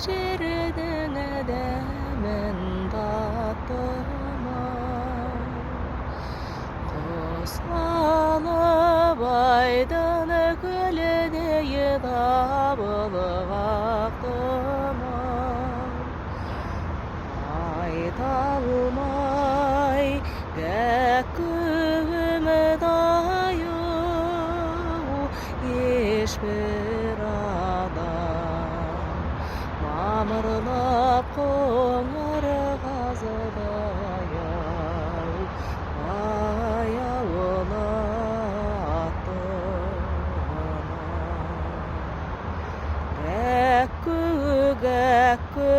жердің әдемін таптыма құс алып айдын көлдей табылып ақтыма айта алмай бәккүм таю ешбір адам мамырлап қоңыр қазыдай аяулы аттыма гәкку